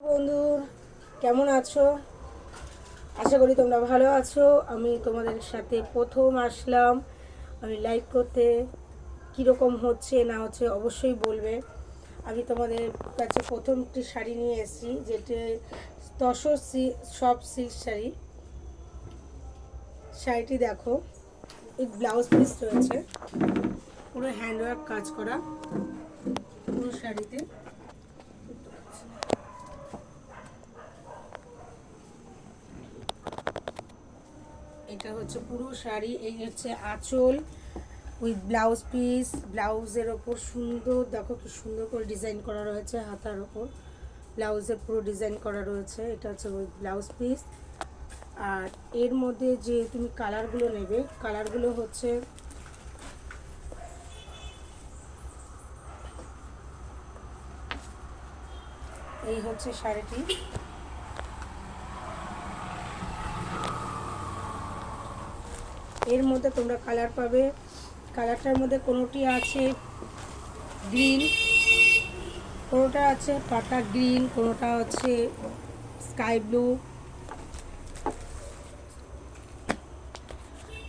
বন্ধু, কেমন আছো? আশা করি তোমরা ভালো আছো। আমি তোমাদের সাথে প্রথম আসলাম আমি লাইভ করতে। কীরকম হচ্ছে না হচ্ছে অবশ্যই বলবে। আমি তোমাদের কাছে প্রথমটি শাড়ি নিয়ে এসেছি, যেটি তসর সফট সিল্ক শাড়ি। শাড়িটি দেখো, এই ব্লাউজ পিস রয়েছে, পুরো হ্যান্ডওয়ার্ক কাজ করা পুরো শাড়িতে। এটা হচ্ছে পুরো শাড়ি, এই হচ্ছে আঁচল উইথ ব্লাউজ পিস। ব্লাউজের ওপর সুন্দর, দেখো কি সুন্দর করে ডিজাইন করা রয়েছে, হাতার ওপর ব্লাউজের পুরো ডিজাইন করা রয়েছে। এটা হচ্ছে উইথ ব্লাউজ পিস। আর এর মধ্যে যে তুমি কালারগুলো নেবে, কালারগুলো হচ্ছে এই হচ্ছে শাড়িটি। এর মধ্যে তোমরা কালার পাবে। কালারটার মধ্যে কোনোটি আছে গ্রিন, কোনোটা আছে পাতা গ্রিন, কোনোটা হচ্ছে স্কাই ব্লু,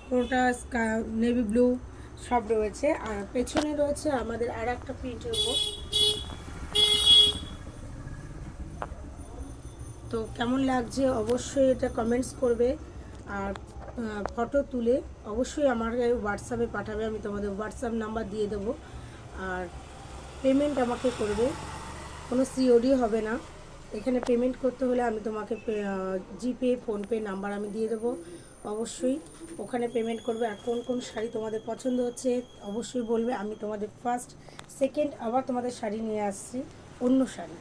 কোনোটা নেভি ব্লু, সব রয়েছে। আর পেছনে রয়েছে আমাদের আর একটা প্রিন্টের উপর। তো কেমন লাগছে অবশ্যই এটা কমেন্টস করবে। আর ফটো তুলে অবশ্যই আমার হোয়াটসঅ্যাপে পাঠাবে, আমি তোমাদের হোয়াটসঅ্যাপ নাম্বার দিয়ে দেবো। আর পেমেন্ট আমাকে করবে, কোনো সিওডি হবে না। এখানে পেমেন্ট করতে হলে আমি তোমাকে জিপে ফোনপে নাম্বার আমি দিয়ে দেবো, অবশ্যই ওখানে পেমেন্ট করবে। আর কোন কোন শাড়ি তোমাদের পছন্দ হচ্ছে অবশ্যই বলবে, আমি তোমাদের ফার্স্ট সেকেন্ড আবার তোমাদের শাড়ি নিয়ে আসছি, অন্য শাড়ি।